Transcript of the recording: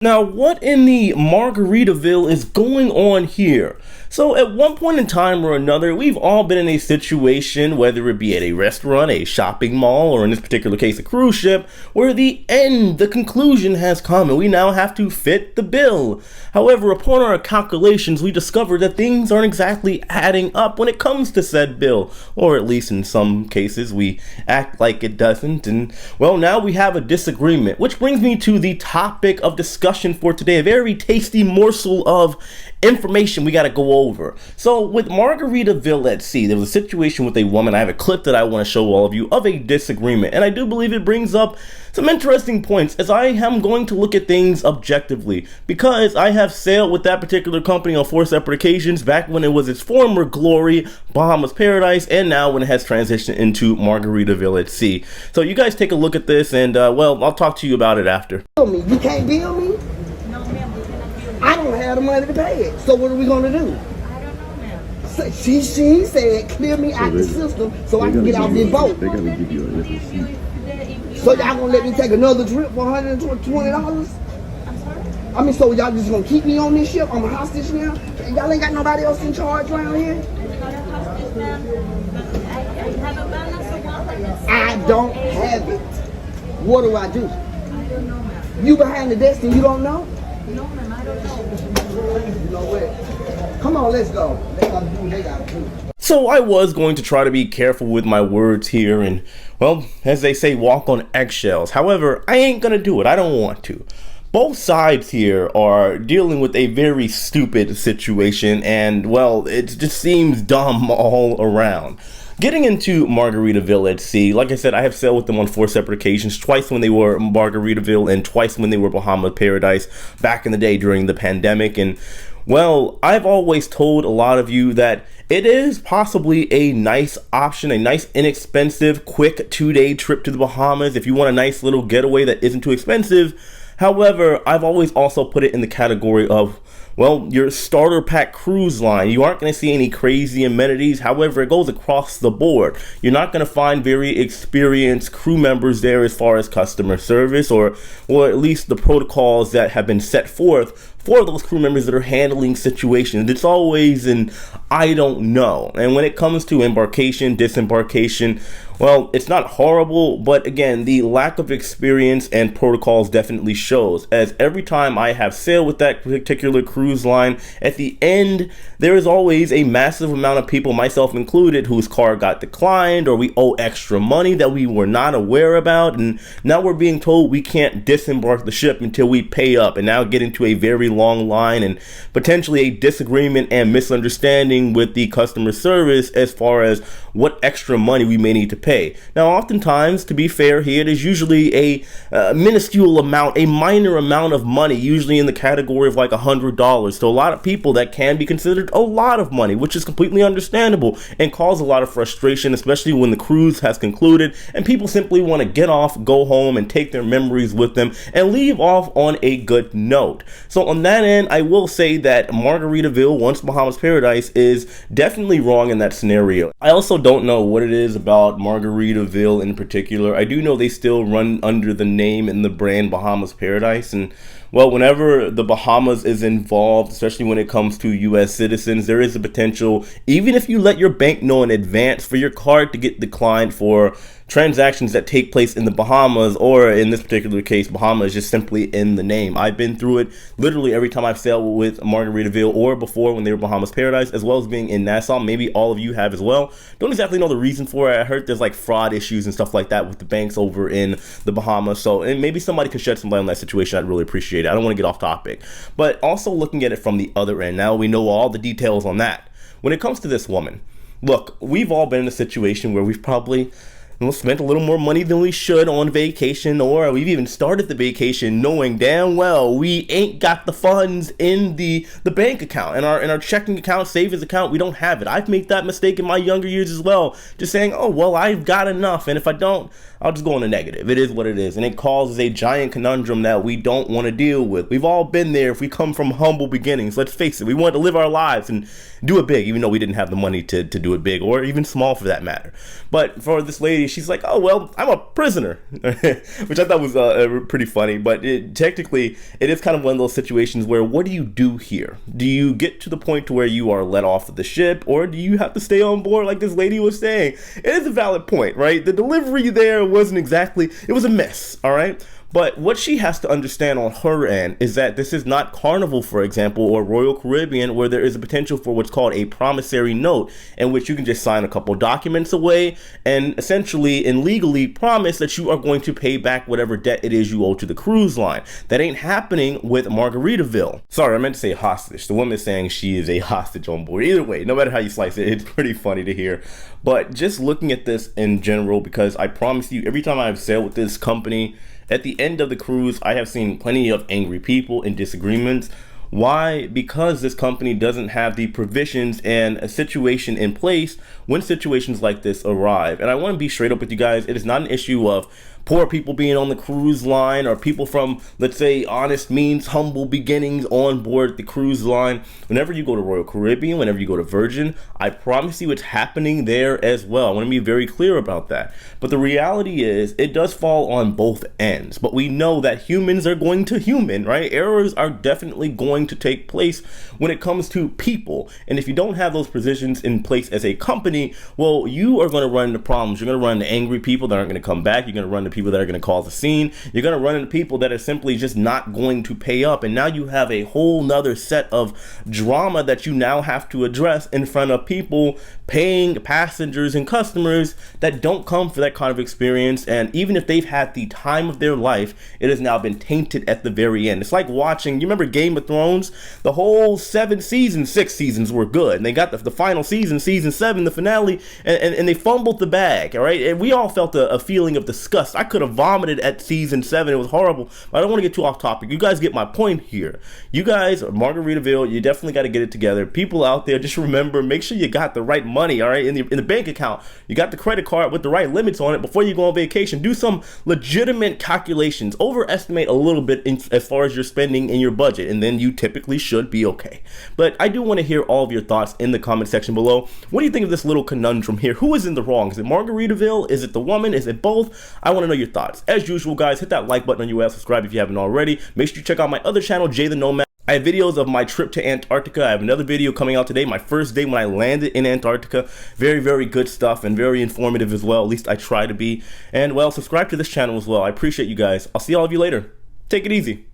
Now, what in the Margaritaville is going on here? So, at one point in time or another, we've all been in a situation, whether it be at a restaurant, a shopping mall, or in this particular case, a cruise ship, where the conclusion has come and we now have to fit the bill. However, upon our calculations, we discovered that things aren't exactly adding up when it comes to said bill, or at least in some cases, we act like it doesn't. And, well, now we have a disagreement, which brings me to the topic of discussion for today, a very tasty morsel of information we got to go over. So with Margaritaville at Sea, there was a situation with a woman. I have a clip that I want to show all of you of a disagreement, and I do believe it brings up some interesting points as I am going to look at things objectively, because I have sailed with that particular company on 4 separate occasions, back when it was its former glory, Bahamas Paradise, and now when it has transitioned into Margaritaville at Sea. So you guys take a look at this, and well, I'll talk to you about it after. You can't bill me? No, ma'am, we cannot bill you. I don't have the money to pay it. So what are we going to do? I don't know, ma'am. So she said, clear me out the system so I can get off this boat. They gotta give you a receipt. So y'all gonna let me take another trip for $120? I'm sorry? I mean, so y'all just gonna keep me on this ship? I'm a hostage now? Y'all ain't got nobody else in charge around here? It's not a hostage, ma'am. But I have a balance of $100. I don't have it. What do I do? I don't know, ma'am. You behind the desk and you don't know? No, ma'am, I don't know. You know what? Come on, let's go. They gotta do what they gotta do. So I was going to try to be careful with my words here and, well, as they say, walk on eggshells. However, I ain't gonna do it. I don't want to. Both sides here are dealing with a very stupid situation, and, well, it just seems dumb all around. Getting into Margaritaville at Sea, like I said, I have sailed with them on 4 separate occasions, twice when they were Margaritaville and twice when they were Bahamas Paradise back in the day during the pandemic. And, well, I've always told a lot of you that it is possibly a nice option, a nice, inexpensive, quick 2-day trip to the Bahamas if you want a nice little getaway that isn't too expensive. However, I've always also put it in the category of, well, your starter pack cruise line. You aren't going to see any crazy amenities. However, it goes across the board. You're not going to find very experienced crew members there as far as customer service, or at least the protocols that have been set forth for those crew members that are handling situations. It's always an I don't know. And when it comes to embarkation, disembarkation, well, it's not horrible, but again, the lack of experience and protocols definitely shows, as every time I have sailed with that particular cruise line, at the end, there is always a massive amount of people, myself included, whose car got declined, or we owe extra money that we were not aware about, and now we're being told we can't disembark the ship until we pay up, and now get into a very long line and potentially a disagreement and misunderstanding with the customer service as far as what extra money we may need to pay. Now, oftentimes, to be fair here, it is usually a minuscule amount, a minor amount of money, usually in the category of like $100. So a lot of people, that can be considered a lot of money, which is completely understandable and cause a lot of frustration, especially when the cruise has concluded and people simply want to get off, go home, and take their memories with them and leave off on a good note. So on that end, I will say that Margaritaville, once Bahamas Paradise, is definitely wrong in that scenario. I also don't know what it is about Margaritaville in particular. I do know they still run under the name and the brand Bahamas Paradise, and, well, whenever the Bahamas is involved, especially when it comes to U.S. citizens, there is a potential, even if you let your bank know in advance, for your card to get declined for transactions that take place in the Bahamas, or in this particular case, Bahamas is just simply in the name. I've been through it literally every time I've sailed with Margaritaville, or before when they were Bahamas Paradise, as well as being in Nassau. Maybe all of you have as well. Don't exactly know the reason for it. I heard there's like fraud issues and stuff like that with the banks over in the Bahamas. So, and maybe somebody could shed some light on that situation. I'd really appreciate it. I don't want to get off topic, but also looking at it from the other end. Now we know all the details on that. When it comes to this woman, look, we've all been in a situation where we've probably spent a little more money than we should on vacation, or we've even started the vacation knowing damn well we ain't got the funds in the bank account, and our checking account, savings account, we don't have it. I've made that mistake in my younger years as well, just saying, oh, well, I've got enough, and if I don't, I'll just go on the negative. It is what it is, and it causes a giant conundrum that we don't want to deal with. We've all been there if we come from humble beginnings. Let's face it, we want to live our lives and do it big, even though we didn't have the money to do it big, or even small for that matter. But for this lady, she's like, oh, well, I'm a prisoner, which I thought was pretty funny. But technically, it is kind of one of those situations where, what do you do here? Do you get to the point to where you are let off of the ship, or do you have to stay on board like this lady was saying? It is a valid point, right? The delivery there wasn't exactly, it was a mess, all right? But what she has to understand on her end is that this is not Carnival, for example, or Royal Caribbean, where there is a potential for what's called a promissory note, in which you can just sign a couple documents away and essentially and legally promise that you are going to pay back whatever debt it is you owe to the cruise line. That ain't happening with Margaritaville. Sorry, I meant to say hostage. The woman is saying she is a hostage on board. Either way, no matter how you slice it, it's pretty funny to hear. But just looking at this in general, because I promise you, every time I've sailed with this company, at the end of the cruise, I have seen plenty of angry people and disagreements. Why? Because this company doesn't have the provisions and a situation in place when situations like this arrive. And I want to be straight up with you guys. It is not an issue of poor people being on the cruise line or people from, let's say, honest means, humble beginnings on board the cruise line. Whenever you go to Royal Caribbean, whenever you go to Virgin, I promise you it's happening there as well. I want to be very clear about that. But the reality is it does fall on both ends. But we know that humans are going to human, right? Errors are definitely going to take place when it comes to people. And if you don't have those positions in place as a company, well, you are going to run into problems. You're going to run into angry people that aren't going to come back. You're going to run into people that are going to cause a scene. You're going to run into people that are simply just not going to pay up. And now you have a whole nother set of drama that you now have to address in front of people paying passengers and customers that don't come for that kind of experience. And even if they've had the time of their life, it has now been tainted at the very end. It's like watching, you remember Game of Thrones? The whole 7 seasons, 6 seasons were good. And they got the final season, season 7, the finale, and they fumbled the bag, all right? And we all felt a feeling of disgust. I could have vomited at season 7. It was horrible. But I don't want to get too off topic. You guys get my point here. You guys, Margaritaville, you definitely got to get it together. People out there, just remember, make sure you got the right money, all right? In the bank account, you got the credit card with the right limits on it before you go on vacation. Do some legitimate calculations. Overestimate a little bit as far as your spending and your budget, and then you typically should be okay. But I do want to hear all of your thoughts in the comment section below. What do you think of this little conundrum here? Who is in the wrong? Is it Margaritaville? Is it the woman? Is it both? I want to know your thoughts. As usual, guys, hit that like button on your ass, subscribe if you haven't already. Make sure you check out my other channel, Jay the Nomad. I have videos of my trip to Antarctica. I have another video coming out today, my first day when I landed in Antarctica. Very, very good stuff and very informative as well. At least I try to be. And well, subscribe to this channel as well. I appreciate you guys. I'll see all of you later. Take it easy.